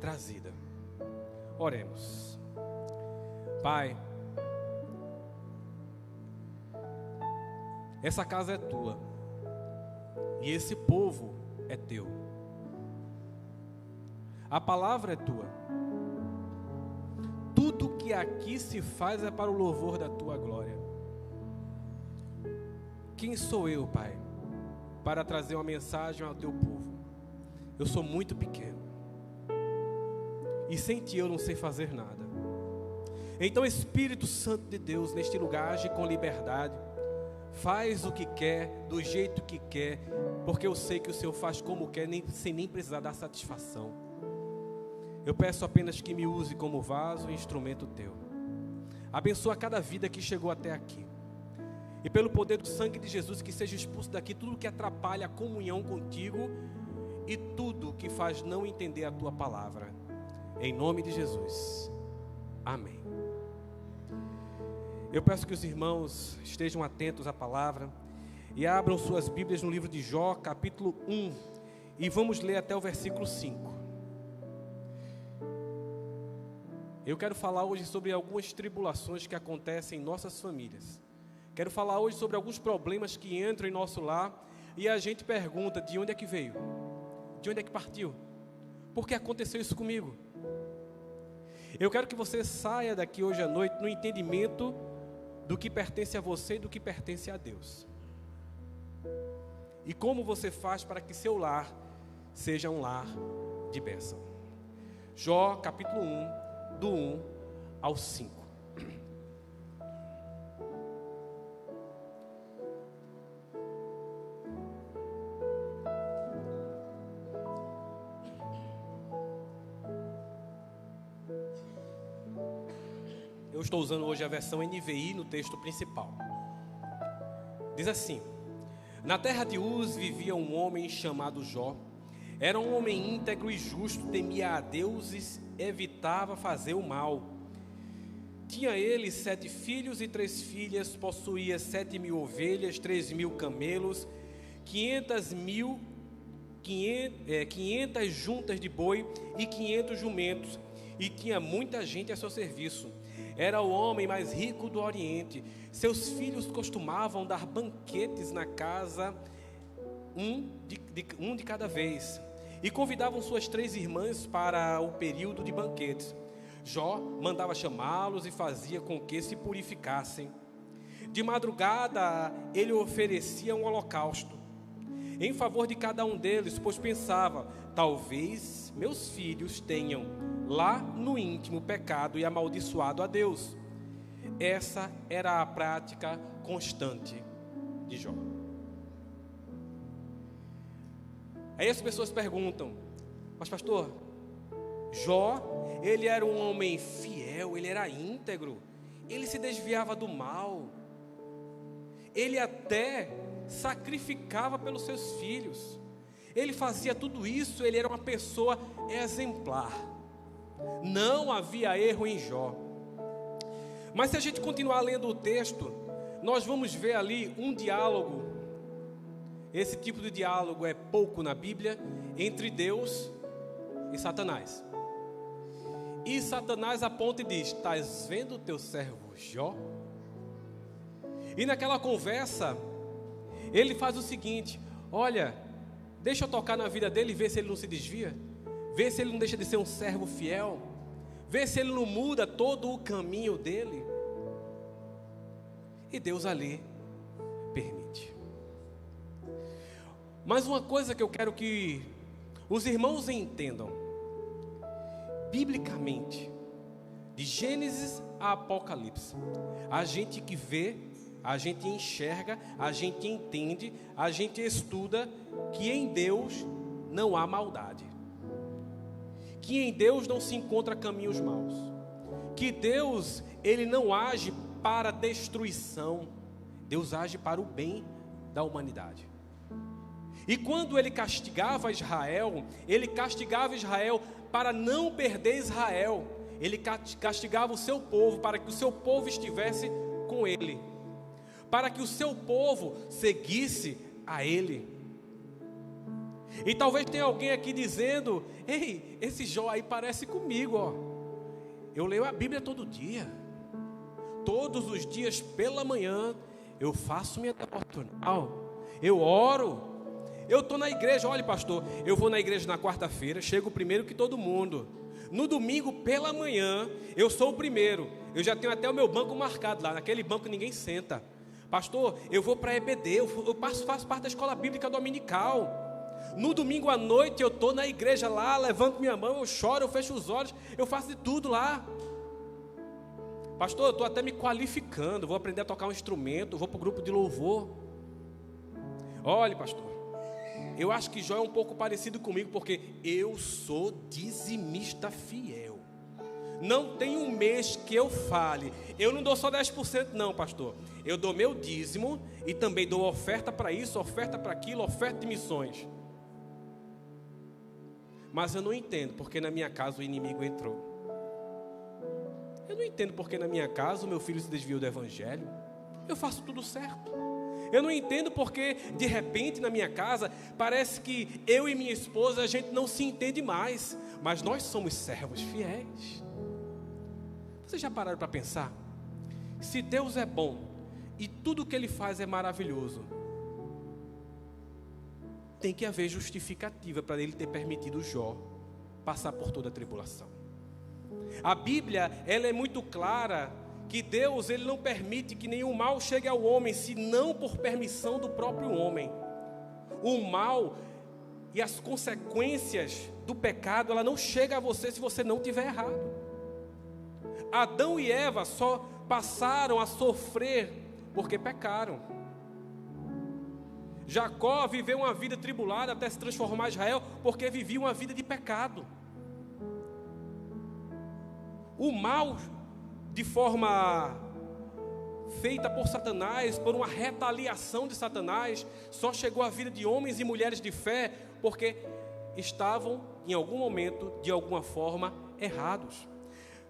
trazida. Oremos. Pai, essa casa é tua e esse povo é teu. A palavra é tua. Tudo que aqui se faz é para o louvor da tua glória. Quem sou eu, Pai, para trazer uma mensagem ao teu povo? Eu sou muito pequeno e sem ti eu não sei fazer nada. Então, Espírito Santo de Deus, neste lugar, age com liberdade. Faz o que quer, do jeito que quer, porque eu sei que o Senhor faz como quer, sem nem precisar dar satisfação. Eu peço apenas que me use como vaso e instrumento teu. Abençoa cada vida que chegou até aqui. E pelo poder do sangue de Jesus, que seja expulso daqui tudo que atrapalha a comunhão contigo e tudo que faz não entender a tua palavra. Em nome de Jesus. Amém. Eu peço que os irmãos estejam atentos à palavra e abram suas Bíblias no livro de Jó, capítulo 1, e vamos ler até o versículo 5. Eu quero falar hoje sobre algumas tribulações que acontecem em nossas famílias. Quero falar hoje sobre alguns problemas que entram em nosso lar e a gente pergunta: de onde é que veio? De onde é que partiu? Por que aconteceu isso comigo? Eu quero que você saia daqui hoje à noite no entendimento do que pertence a você e do que pertence a Deus. E como você faz para que seu lar seja um lar de bênção. Jó, capítulo 1, do 1 ao 5. Eu estou usando hoje a versão NVI no texto principal. Diz assim: na terra de Uz vivia um homem chamado Jó. Era um homem íntegro e justo, temia a Deus e evitava fazer o mal. Tinha ele 7 filhos e 3 filhas, possuía 7.000 ovelhas, 3.000 camelos, 500 juntas de boi e 500 jumentos, e tinha muita gente a seu serviço. Era o homem mais rico do Oriente. Seus filhos costumavam dar banquetes na casa, um de cada vez, e convidavam suas 3 irmãs para o período de banquetes. Jó mandava chamá-los e fazia com que se purificassem. De madrugada ele oferecia um holocausto em favor de cada um deles, pois pensava: talvez meus filhos tenham lá no íntimo pecado e amaldiçoado a Deus. Essa era a prática constante de Jó. Aí as pessoas perguntam: mas pastor, Jó, ele era um homem fiel, ele era íntegro, ele se desviava do mal, ele até sacrificava pelos seus filhos, ele fazia tudo isso, ele era uma pessoa exemplar. Não havia erro em Jó. Mas se a gente continuar lendo o texto, nós vamos ver ali um diálogo. Esse tipo de diálogo é pouco na Bíblia, entre Deus e Satanás. E Satanás aponta e diz: estás vendo o teu servo Jó? E naquela conversa ele faz o seguinte: olha, deixa eu tocar na vida dele e ver se ele não se desvia, ver se ele não deixa de ser um servo fiel, ver se ele não muda todo o caminho dele. E Deus ali permite. Mas uma coisa que eu quero que os irmãos entendam: biblicamente, de Gênesis a Apocalipse, a gente que vê, a gente enxerga, a gente entende, a gente estuda que em Deus não há maldade, que em Deus não se encontra caminhos maus, que Deus, ele não age para destruição, Deus age para o bem da humanidade. E quando ele castigava Israel para não perder Israel. Ele castigava o seu povo para que o seu povo estivesse com ele, para que o seu povo seguisse a ele. E talvez tenha alguém aqui dizendo: ei, esse Jó aí parece comigo, ó. Eu leio a Bíblia todo dia. Todos os dias pela manhã eu faço minha devocional. Eu oro. Eu estou na igreja. Olha, pastor, eu vou na igreja na quarta-feira, chego primeiro que todo mundo. No domingo pela manhã eu sou o primeiro. Eu já tenho até o meu banco marcado lá. Naquele banco ninguém senta. Pastor, eu vou para a EBD. Eu faço parte da escola bíblica dominical. No domingo à noite eu estou na igreja lá, levanto minha mão, eu choro, eu fecho os olhos, eu faço de tudo lá. Pastor, eu estou até me qualificando, vou aprender a tocar um instrumento, vou para o grupo de louvor. Olha, pastor, eu acho que Jó é um pouco parecido comigo, porque eu sou dizimista fiel. Não tem um mês que eu fale, eu não dou só 10% não, pastor. Eu dou meu dízimo e também dou oferta para isso, oferta para aquilo, oferta de missões. Mas eu não entendo porque na minha casa o inimigo entrou. Eu não entendo porque na minha casa o meu filho se desviou do evangelho. Eu faço tudo certo. Eu não entendo porque de repente na minha casa parece que eu e minha esposa a gente não se entende mais. Mas nós somos servos fiéis. Vocês já pararam para pensar? Se Deus é bom e tudo o que Ele faz é maravilhoso, tem que haver justificativa para Ele ter permitido Jó passar por toda a tribulação. A Bíblia, ela é muito clara que Deus, Ele não permite que nenhum mal chegue ao homem, senão por permissão do próprio homem. O mal e as consequências do pecado, ela não chega a você se você não tiver errado. Adão e Eva só passaram a sofrer porque pecaram. Jacó viveu uma vida tribulada até se transformar em Israel, porque vivia uma vida de pecado. O mal, de forma feita por Satanás, por uma retaliação de Satanás, só chegou à vida de homens e mulheres de fé, porque estavam, em algum momento, de alguma forma, errados.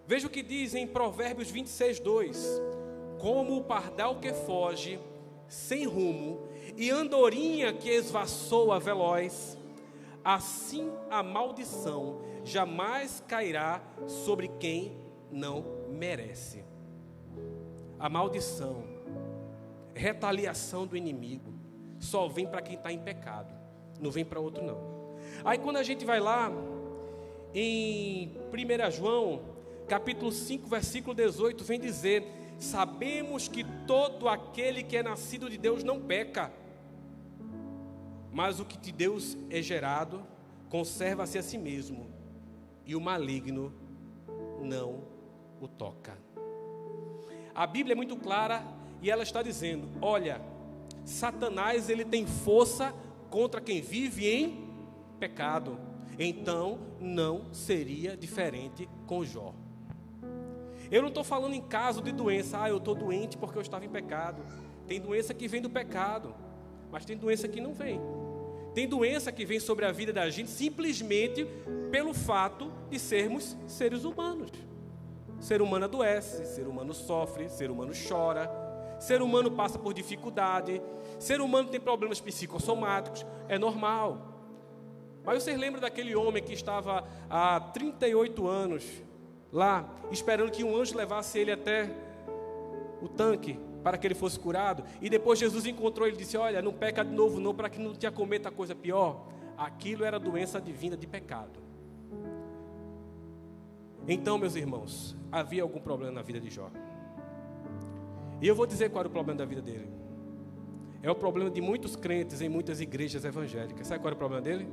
Veja o que diz em Provérbios 26:2: como o pardal que foge sem rumo, e andorinha que esvaçoa veloz, assim a maldição jamais cairá sobre quem não merece. A maldição, retaliação do inimigo, só vem para quem está em pecado, não vem para outro não. Aí quando a gente vai lá em 1 João, capítulo 5, versículo 18, vem dizer: sabemos que todo aquele que é nascido de Deus não peca, mas o que de Deus é gerado conserva-se a si mesmo, e o maligno não o toca. A Bíblia é muito clara e ela está dizendo: olha, Satanás, ele tem força contra quem vive em pecado. Então não seria diferente com Jó. Eu não estou falando em caso de doença. Eu estou doente porque eu estava em pecado. Tem doença que vem do pecado, mas tem doença que não vem. Tem doença que vem sobre a vida da gente simplesmente pelo fato de sermos seres humanos. Ser humano adoece, ser humano sofre, ser humano chora, ser humano passa por dificuldade, ser humano tem problemas psicossomáticos, é normal. Mas vocês lembram daquele homem que estava há 38 anos lá, esperando que um anjo levasse ele até o tanque para que ele fosse curado, e depois Jesus encontrou ele e disse: olha, não peca de novo não, para que não te acometa coisa pior. Aquilo era doença divina de pecado. Então, meus irmãos, havia algum problema na vida de Jó. E eu vou dizer qual era o problema da vida dele. É o problema de muitos crentes em muitas igrejas evangélicas. Sabe qual era o problema dele?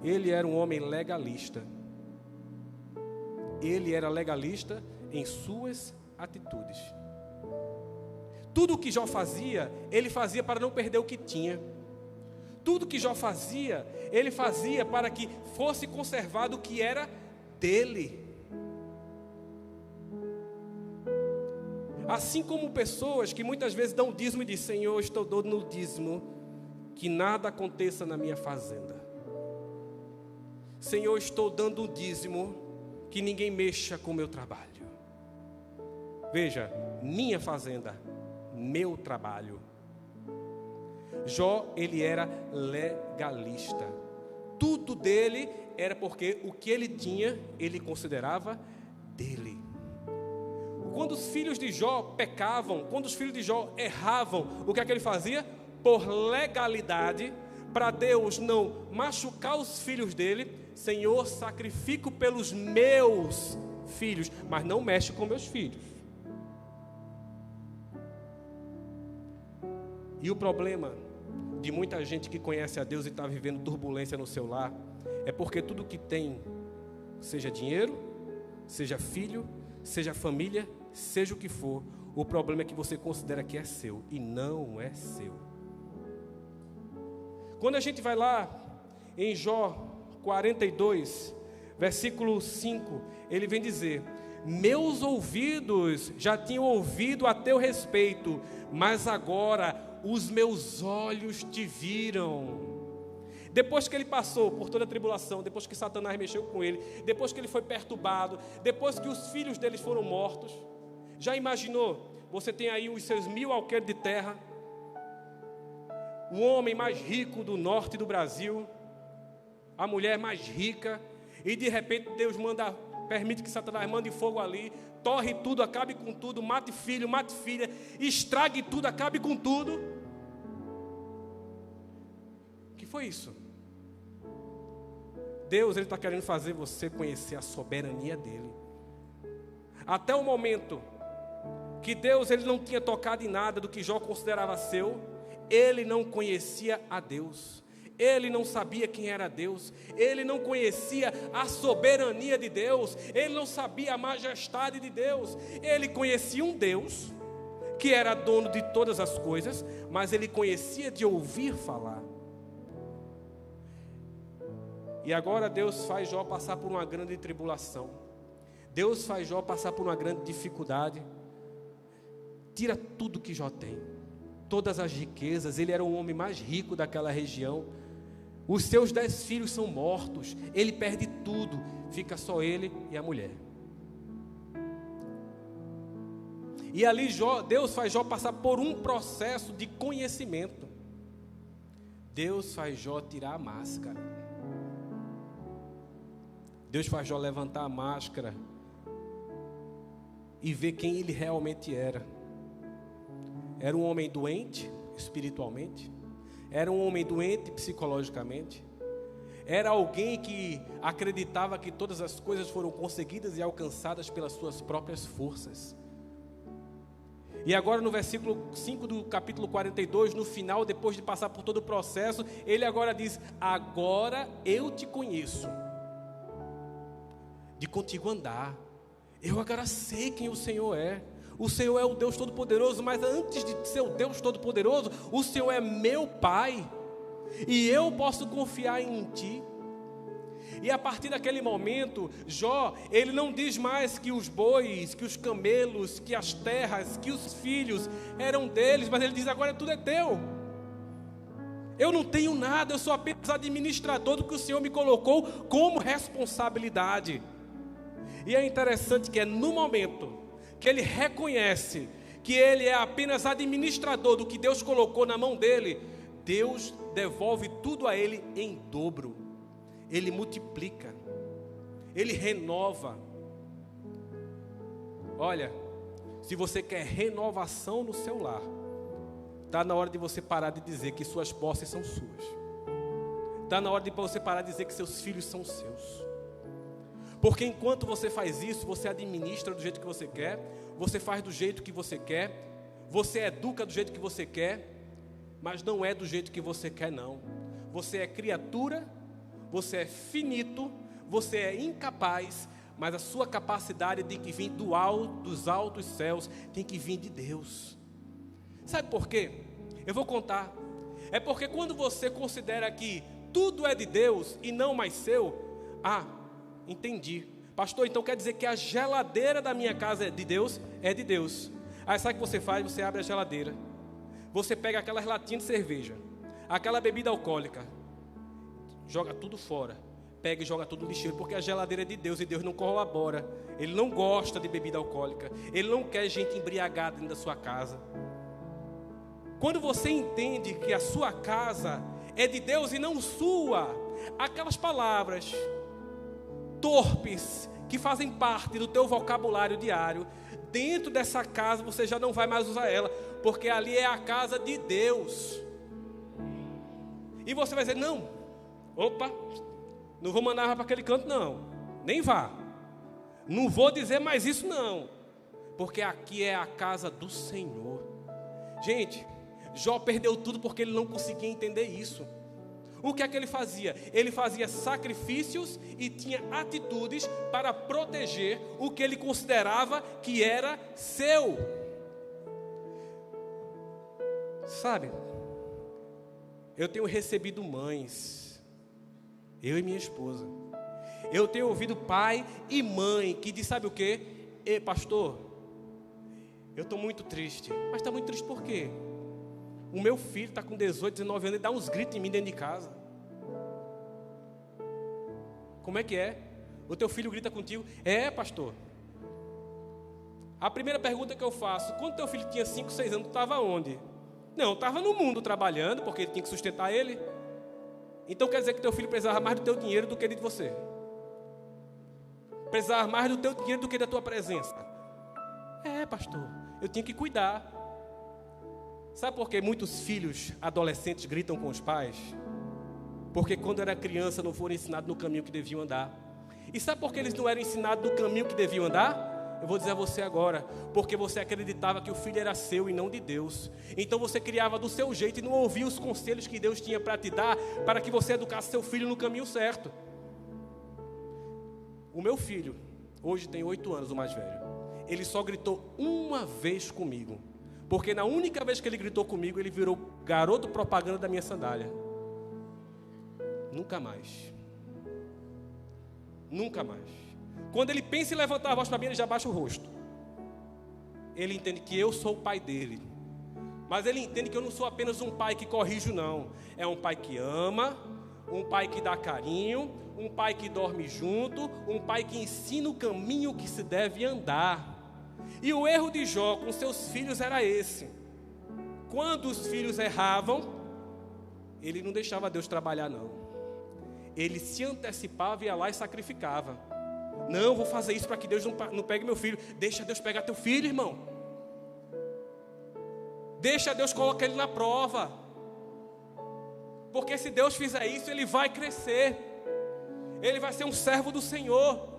Ele era um homem legalista. Ele era legalista em suas atitudes. Tudo o que Jó fazia, ele fazia para não perder o que tinha. Tudo que Jó fazia, ele fazia para que fosse conservado o que era dele. Assim como pessoas que muitas vezes dão dízimo e dizem: Senhor, estou dando no dízimo, que nada aconteça na minha fazenda. Senhor, estou dando um dízimo, que ninguém mexa com o meu trabalho. Veja, minha fazenda, meu trabalho. Jó, ele era legalista. tudo dele era porque o que ele tinha, ele considerava dele. Quando os filhos de Jó pecavam, quando os filhos de Jó erravam, o que é que ele fazia? Por legalidade, para Deus não machucar os filhos dele, Senhor, sacrifico pelos meus filhos, mas não mexe com meus filhos. E o problema de muita gente que conhece a Deus e está vivendo turbulência no seu lar, é porque tudo que tem, seja dinheiro, seja filho, seja família, seja o que for, o problema é que você considera que é seu, e não é seu. Quando a gente vai lá em Jó 42, versículo 5, ele vem dizer: meus ouvidos já tinham ouvido a teu respeito, mas agora os meus olhos te viram. Depois que ele passou por toda a tribulação, depois que Satanás mexeu com ele, depois que ele foi perturbado, depois que os filhos deles foram mortos, já imaginou? Você tem aí os seus 1000 alqueires de terra, o homem mais rico do norte do Brasil, a mulher mais rica, e de repente Deus permite que Satanás mande fogo ali, torre tudo, acabe com tudo, mate filho, mate filha, estrague tudo, acabe com tudo. O que foi isso? Deus, ele está querendo fazer você conhecer a soberania dele. Até o momento que Deus, ele não tinha tocado em nada do que Jó considerava seu, ele não conhecia a Deus, ele não sabia quem era Deus, ele não conhecia a soberania de Deus, ele não sabia a majestade de Deus. Ele conhecia um Deus que era dono de todas as coisas, mas ele conhecia de ouvir falar. E agora Deus faz Jó passar por uma grande tribulação, Deus faz Jó passar por uma grande dificuldade, tira tudo que Jó tem, todas as riquezas. Ele era o homem mais rico daquela região, os seus 10 filhos são mortos, ele perde tudo, fica só ele e a mulher. E ali Deus faz Jó passar por um processo de conhecimento. Deus faz Jó tirar a máscara, Deus faz Jó levantar a máscara e ver quem ele realmente era. Era um homem doente espiritualmente, era um homem doente psicologicamente, era alguém que acreditava que todas as coisas foram conseguidas e alcançadas pelas suas próprias forças. E agora no versículo 5 do capítulo 42, no final, depois de passar por todo o processo, ele agora diz: agora eu te conheço, de contigo andar, eu agora sei quem o Senhor é. O Senhor é o Deus Todo-Poderoso, mas antes de ser o Deus Todo-Poderoso, o Senhor é meu Pai, e eu posso confiar em Ti. E a partir daquele momento, Jó, ele não diz mais que os bois, que os camelos, que as terras, que os filhos eram deles, mas ele diz: agora tudo é teu. Eu não tenho nada, eu sou apenas administrador do que o Senhor me colocou como responsabilidade. E é interessante que é no momento que ele reconhece que ele é apenas administrador do que Deus colocou na mão dele, Deus devolve tudo a ele em dobro. Ele multiplica, ele renova. Olha, se você quer renovação no seu lar, está na hora de você parar de dizer que suas posses são suas. Está na hora de você parar de dizer que seus filhos são seus. Porque enquanto você faz isso, você administra do jeito que você quer, você faz do jeito que você quer, você educa do jeito que você quer, mas não é do jeito que você quer, não. Você é criatura, você é finito, você é incapaz, mas a sua capacidade tem que vir dos altos céus, tem que vir de Deus. Sabe por quê? Eu vou contar. É porque quando você considera que tudo é de Deus e não mais seu, entendi. Pastor, então quer dizer que a geladeira da minha casa é de Deus? É de Deus. Aí sabe o que você faz? Você abre a geladeira, você pega aquelas latinhas de cerveja, aquela bebida alcoólica, joga tudo fora, pega e joga tudo no lixeiro, porque a geladeira é de Deus e Deus não colabora. Ele não gosta de bebida alcoólica, Ele não quer gente embriagada dentro da sua casa. Quando você entende que a sua casa é de Deus e não sua, aquelas palavras torpes que fazem parte do teu vocabulário diário, dentro dessa casa você já não vai mais usar ela, porque ali é a casa de Deus. E você vai dizer, não, opa, não vou mandar para aquele canto não, nem vá, não vou dizer mais isso não, porque aqui é a casa do Senhor. Gente, Jó perdeu tudo porque ele não conseguia entender isso. O que é que ele fazia? Ele fazia sacrifícios e tinha atitudes para proteger o que ele considerava que era seu. Sabe, eu tenho recebido mães, eu e minha esposa, eu tenho ouvido pai e mãe que diz, sabe o quê? Ei, pastor, eu estou muito triste. Mas está muito triste por quê? O meu filho está com 18, 19 anos e dá uns gritos em mim dentro de casa. Como é que é? O teu filho grita contigo? É, pastor. A primeira pergunta que eu faço, quando teu filho tinha 5, 6 anos, tu estava onde? Não, estava no mundo trabalhando, porque ele tinha que sustentar ele. Então quer dizer que teu filho precisava mais do teu dinheiro do que de você. Precisava mais do teu dinheiro do que da tua presença. É, pastor, eu tinha que cuidar. Sabe por que muitos filhos adolescentes gritam com os pais? Porque quando era criança não foram ensinados no caminho que deviam andar. E sabe por que eles não eram ensinados no caminho que deviam andar? Eu vou dizer a você agora. Porque você acreditava que o filho era seu e não de Deus. Então você criava do seu jeito e não ouvia os conselhos que Deus tinha para te dar, para que você educasse seu filho no caminho certo. O meu filho, hoje tem 8 anos, o mais velho. Ele só gritou uma vez comigo. Porque na única vez que ele gritou comigo, ele virou garoto propaganda da minha sandália. Nunca mais. Nunca mais. Quando ele pensa em levantar a voz para mim, ele já baixa o rosto. Ele entende que eu sou o pai dele. Mas ele entende que eu não sou apenas um pai que corrijo, não. É um pai que ama, um pai que dá carinho, um pai que dorme junto, um pai que ensina o caminho que se deve andar. E o erro de Jó com seus filhos era esse. Quando os filhos erravam, ele não deixava Deus trabalhar, não. Ele se antecipava e ia lá e sacrificava. Não, vou fazer isso para que Deus não pegue meu filho. Deixa Deus pegar teu filho, irmão. Deixa Deus colocar ele na prova. Porque se Deus fizer isso, ele vai crescer. Ele vai ser um servo do Senhor.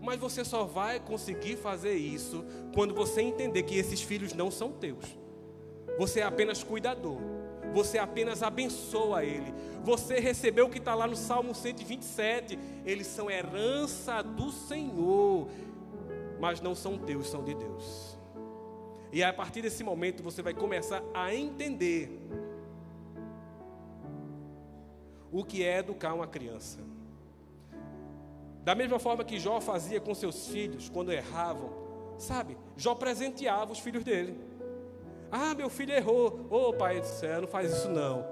Mas você só vai conseguir fazer isso quando você entender que esses filhos não são teus. Você é apenas cuidador. Você apenas abençoa ele. Você recebeu o que está lá no Salmo 127. Eles são herança do Senhor. Mas não são teus, são de Deus. E a partir desse momento você vai começar a entender o que é educar uma criança. Da mesma forma que Jó fazia com seus filhos quando erravam, sabe? Jó presenteava os filhos dele. Ah, meu filho errou. Ô, pai do céu, não faz isso não.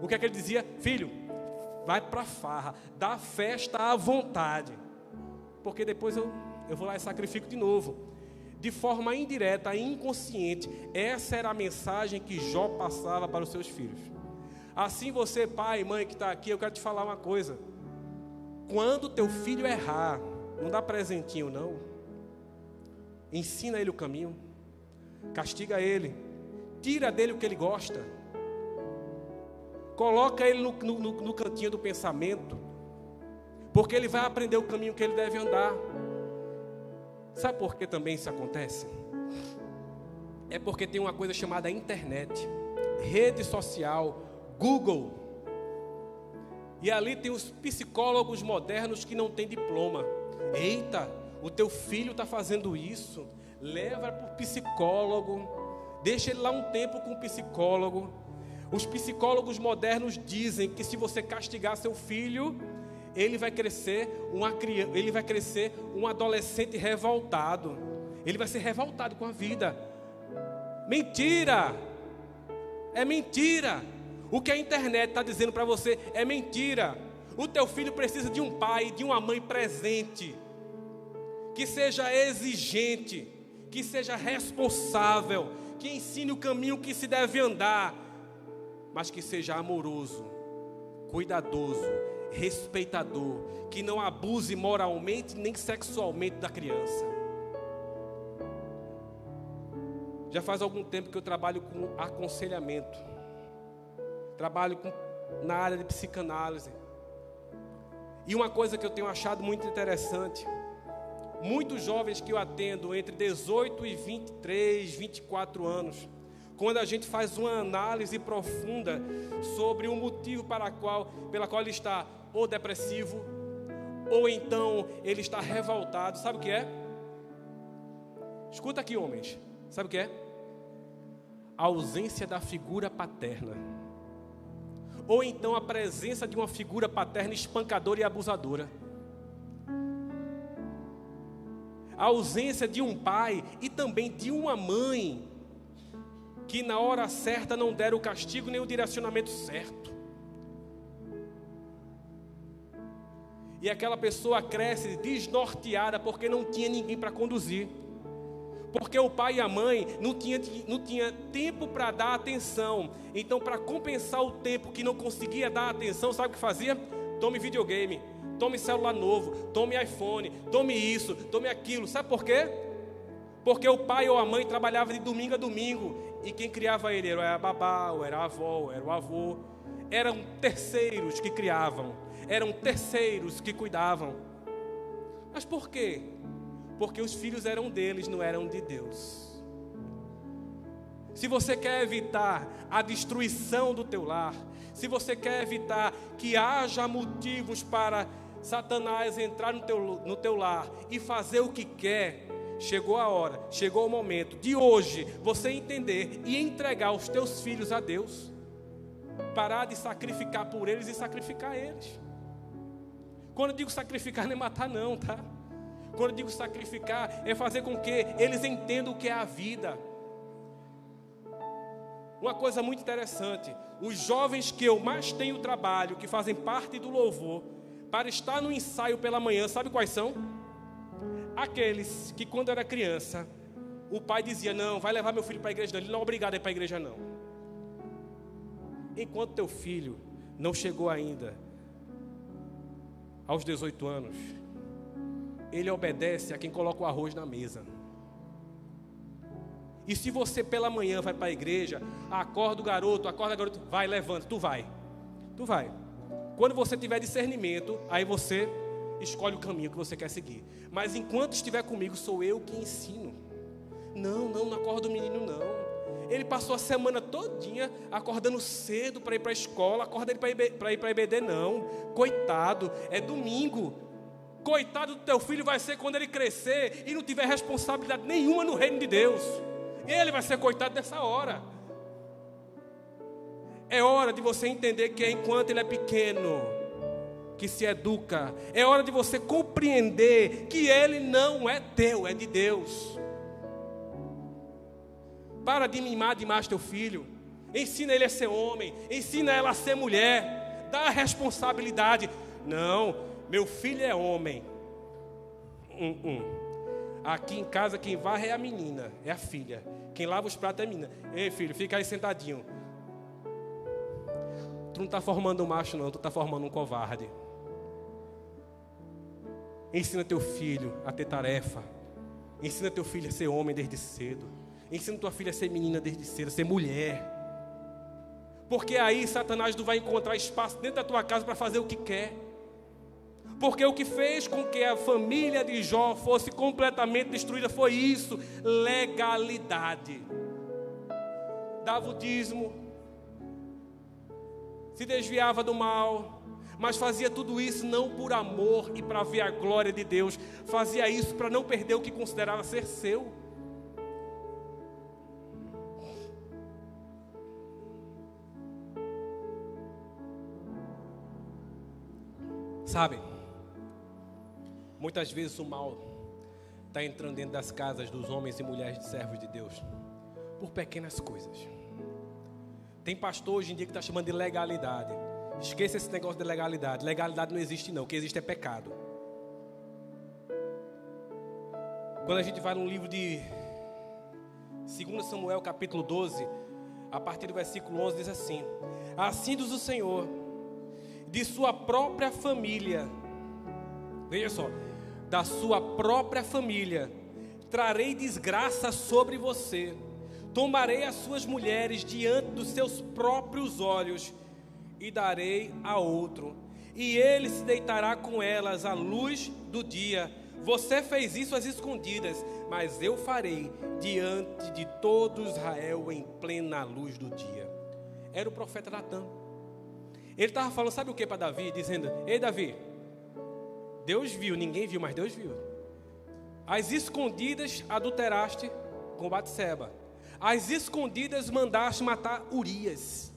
O que é que ele dizia? Filho, vai pra farra, dá festa à vontade, porque depois eu vou lá e sacrifico de novo. De forma indireta e inconsciente, essa era a mensagem que Jó passava para os seus filhos. Assim você, pai e mãe que está aqui, eu quero te falar uma coisa. Quando teu filho errar, não dá presentinho não. Ensina ele o caminho. Castiga ele. Tira dele o que ele gosta. Coloca ele no cantinho do pensamento. Porque ele vai aprender o caminho que ele deve andar. Sabe por que também isso acontece? É porque tem uma coisa chamada internet, rede social, Google. E ali tem os psicólogos modernos que não têm diploma. Eita, o teu filho está fazendo isso. Leva para o psicólogo. Deixa ele lá um tempo com o psicólogo. Os psicólogos modernos dizem que se você castigar seu filho, ele vai crescer um adolescente revoltado. Ele vai ser revoltado com a vida. Mentira! É mentira! O que a internet está dizendo para você é mentira. O teu filho precisa de um pai, de uma mãe presente, que seja exigente, que seja responsável, que ensine o caminho que se deve andar, mas que seja amoroso, cuidadoso, respeitador, que não abuse moralmente nem sexualmente da criança. Já faz algum tempo que eu trabalho com aconselhamento, trabalho na área de psicanálise. E uma coisa que eu tenho achado muito interessante, muitos jovens que eu atendo entre 18 e 23, 24 anos, quando a gente faz uma análise profunda sobre o motivo pela qual ele está ou depressivo, ou então ele está revoltado, sabe o que é? Escuta aqui, homens, sabe o que é? A ausência da figura paterna. Ou então a presença de uma figura paterna espancadora e abusadora. A ausência de um pai e também de uma mãe que na hora certa não deram o castigo nem o direcionamento certo. E aquela pessoa cresce desnorteada porque não tinha ninguém para conduzir. Porque o pai e a mãe não tinha tempo para dar atenção. Então, para compensar o tempo que não conseguia dar atenção, sabe o que fazia? Tome videogame, tome celular novo, tome iPhone, tome isso, tome aquilo. Sabe por quê? Porque o pai ou a mãe trabalhava de domingo a domingo. E quem criava ele era a babá, ou era a avó, ou era o avô. Eram terceiros que criavam. Eram terceiros que cuidavam. Mas por quê? Porque os filhos eram deles, não eram de Deus. Se você quer evitar a destruição do teu lar, se você quer evitar que haja motivos para Satanás entrar no teu lar e fazer o que quer, chegou a hora, chegou o momento de hoje você entender e entregar os teus filhos a Deus. Parar de sacrificar por eles e sacrificar eles. Quando eu digo sacrificar, não é matar não, tá? Quando eu digo sacrificar, é fazer com que eles entendam o que é a vida. Uma coisa muito interessante, os jovens que eu mais tenho trabalho, que fazem parte do louvor, para estar no ensaio pela manhã, sabe quais são? Aqueles que quando era criança, o pai dizia, não, vai levar meu filho para a igreja não, ele não é obrigado a ir para a igreja não. Enquanto teu filho não chegou ainda aos 18 anos, ele obedece a quem coloca o arroz na mesa. E se você pela manhã vai para a igreja, acorda o garoto, vai, levanta, tu vai. Quando você tiver discernimento, aí você escolhe o caminho que você quer seguir. Mas enquanto estiver comigo, sou eu que ensino. Não acorda o menino não. Ele passou a semana todinha acordando cedo para ir para a escola, acorda ele para ir para a IBD não. Coitado, é domingo. Coitado do teu filho vai ser quando ele crescer e não tiver responsabilidade nenhuma no reino de Deus. Ele vai ser coitado nessa hora. É hora de você entender que é enquanto ele é pequeno que se educa. É hora de você compreender que ele não é teu, é de Deus. Para de mimar demais teu filho. Ensina ele a ser homem, ensina ela a ser mulher. Dá a responsabilidade. Não, meu filho é homem. Aqui em casa quem varre é a menina, é a filha. Quem lava os pratos é a menina. Ei filho, fica aí sentadinho. Tu não está formando um macho não, tu está formando um covarde. Ensina teu filho a ter tarefa. Ensina teu filho a ser homem desde cedo. Ensina tua filha a ser menina desde cedo, a ser mulher. Porque aí Satanás não vai encontrar espaço dentro da tua casa para fazer o que quer. Porque o que fez com que a família de Jó fosse completamente destruída foi isso, legalidade. Dava o dízimo, se desviava do mal, mas fazia tudo isso não por amor e para ver a glória de Deus. Fazia isso para não perder o que considerava ser seu. Sabe? Muitas vezes o mal está entrando dentro das casas dos homens e mulheres de servos de Deus por pequenas coisas. Tem pastor hoje em dia que está chamando de legalidade. Esqueça esse negócio de legalidade. Legalidade não existe não, o que existe é pecado. Quando a gente vai no livro de 2 Samuel capítulo 12, a partir do versículo 11 diz assim: assim diz o Senhor, de sua própria família. Veja só, da sua própria família, trarei desgraça sobre você. Tomarei as suas mulheres diante dos seus próprios olhos e darei a outro, e ele se deitará com elas à luz do dia. Você fez isso às escondidas, mas eu farei diante de todo Israel em plena luz do dia. Era o profeta Natã. Ele estava falando, sabe o que para Davi? Dizendo: ei Davi, Deus viu, ninguém viu, mas Deus viu. Às escondidas adulteraste com Batseba. Às escondidas mandaste matar Urias.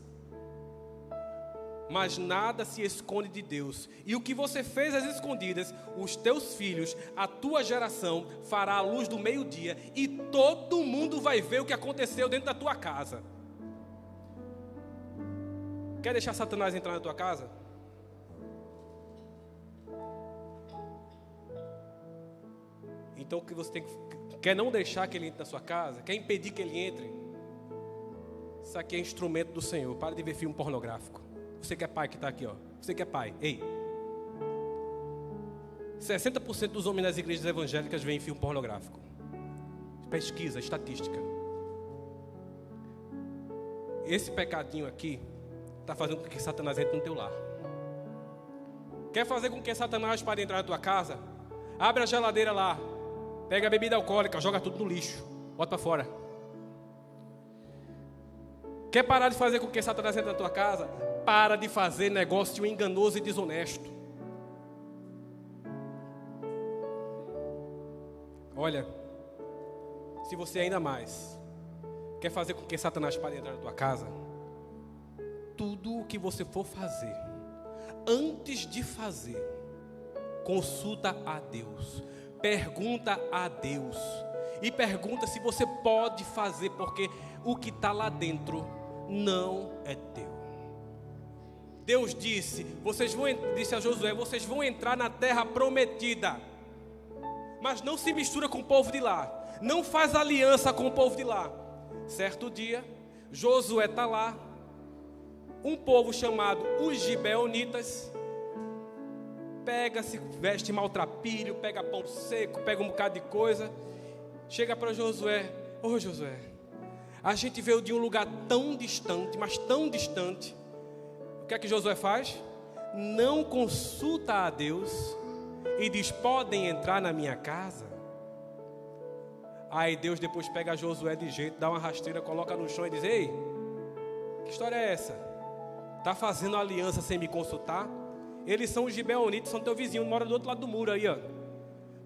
Mas nada se esconde de Deus. E o que você fez às escondidas, os teus filhos, a tua geração, fará a luz do meio-dia. E todo mundo vai ver o que aconteceu dentro da tua casa. Quer deixar Satanás entrar na tua casa? Então o que você tem que... Quer não deixar que ele entre na sua casa? Quer impedir que ele entre? Isso aqui é instrumento do Senhor. Para de ver filme pornográfico. Você que é pai que está aqui, ó. Você que é pai, ei. 60% dos homens nas igrejas evangélicas veem filme pornográfico. Pesquisa, estatística. Esse pecadinho aqui está fazendo com que Satanás entre no teu lar. Quer fazer com que Satanás pare de entrar na tua casa? Abre a geladeira lá. Pega a bebida alcoólica, joga tudo no lixo. Bota para fora. Quer parar de fazer com que Satanás entre na tua casa? Para de fazer negócio enganoso e desonesto. Olha, se você ainda mais quer fazer com que Satanás pare de entrar na tua casa, tudo o que você for fazer, antes de fazer, consulta a Deus. Pergunta a Deus. E pergunta se você pode fazer, porque o que está lá dentro não é teu. Deus disse a Josué: vocês vão entrar na terra prometida, mas não se mistura com o povo de lá. Não faz aliança com o povo de lá. Certo dia, Josué está lá. Um povo chamado os Gibeonitas pega, se veste maltrapilho, pega pão seco, pega um bocado de coisa. Chega para Josué: ô Josué, a gente veio de um lugar tão distante, mas tão distante. O que é que Josué faz? Não consulta a Deus e diz: podem entrar na minha casa. Aí Deus depois pega Josué de jeito, dá uma rasteira, coloca no chão e diz: ei, que história é essa? Está fazendo aliança sem me consultar? Eles são os gibeonitas, são teu vizinho, mora do outro lado do muro aí, ó.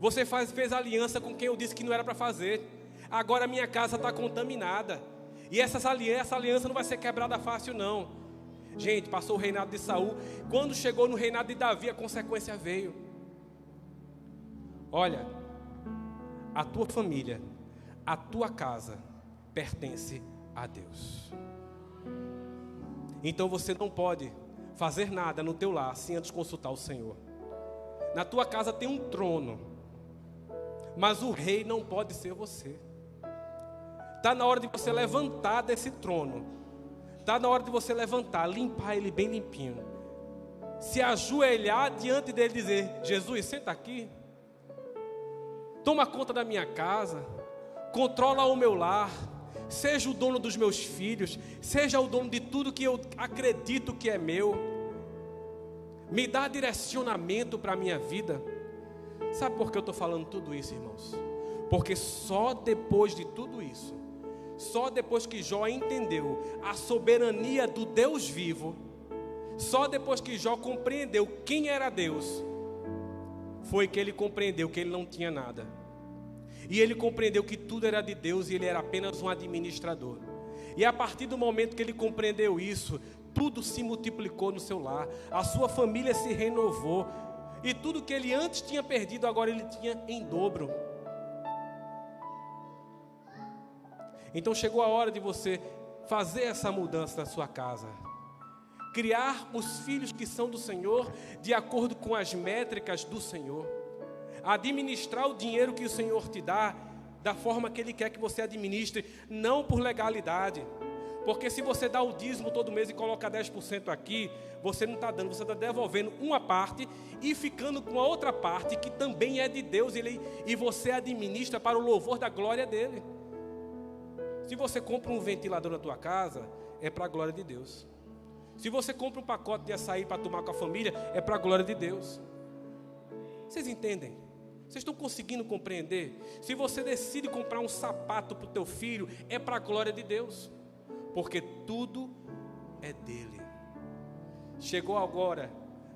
Você fez aliança com quem eu disse que não era para fazer. Agora minha casa está contaminada. E essa aliança não vai ser quebrada fácil, não. Gente, passou o reinado de Saul. Quando chegou no reinado de Davi, a consequência veio. Olha, a tua família, a tua casa pertence a Deus. Então você não pode fazer nada no teu lar sem antes consultar o Senhor. Na tua casa tem um trono, mas o rei não pode ser você. Está na hora de você levantar desse trono. Está na hora de você levantar, limpar ele bem limpinho, se ajoelhar diante dele e dizer: Jesus, senta aqui, toma conta da minha casa, controla o meu lar, seja o dono dos meus filhos, seja o dono de tudo que eu acredito que é meu. Me dá direcionamento para a minha vida. Sabe por que eu estou falando tudo isso, irmãos? Porque só depois de tudo isso, só depois que Jó entendeu a soberania do Deus vivo, só depois que Jó compreendeu quem era Deus, foi que ele compreendeu que ele não tinha nada. E ele compreendeu que tudo era de Deus e ele era apenas um administrador. E a partir do momento que ele compreendeu isso, tudo se multiplicou no seu lar, a sua família se renovou, e tudo que ele antes tinha perdido, agora ele tinha em dobro. Então chegou a hora de você fazer essa mudança na sua casa, criar os filhos que são do Senhor de acordo com as métricas do Senhor, administrar o dinheiro que o Senhor te dá da forma que Ele quer que você administre, não por legalidade, Porque se você dá o dízimo todo mês e coloca 10% aqui, você não está dando, você está devolvendo uma parte e ficando com a outra parte que também é de Deus, e você administra para o louvor da glória dele. Se você compra um ventilador na tua casa, é para a glória de Deus. Se você compra um pacote de açaí para tomar com a família, é para a glória de Deus. Vocês entendem? Vocês estão conseguindo compreender? Se você decide comprar um sapato para o teu filho, é para a glória de Deus. Porque tudo é dele. Chegou agora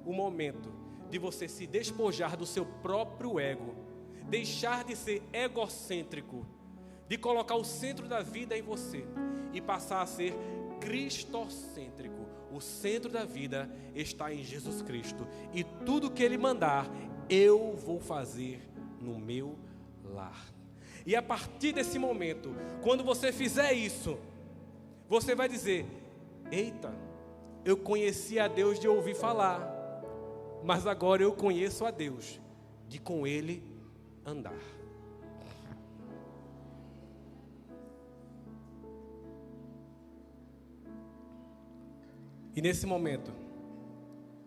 o momento de você se despojar do seu próprio ego, deixar de ser egocêntrico, de colocar o centro da vida em você e passar a ser cristocêntrico. O centro da vida está em Jesus Cristo, e tudo que Ele mandar, eu vou fazer no meu lar. E a partir desse momento, quando você fizer isso, você vai dizer: eita, eu conhecia a Deus de ouvir falar, mas agora eu conheço a Deus de com Ele andar. E nesse momento,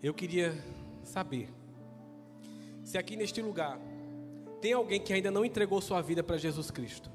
eu queria saber se aqui neste lugar tem alguém que ainda não entregou sua vida para Jesus Cristo.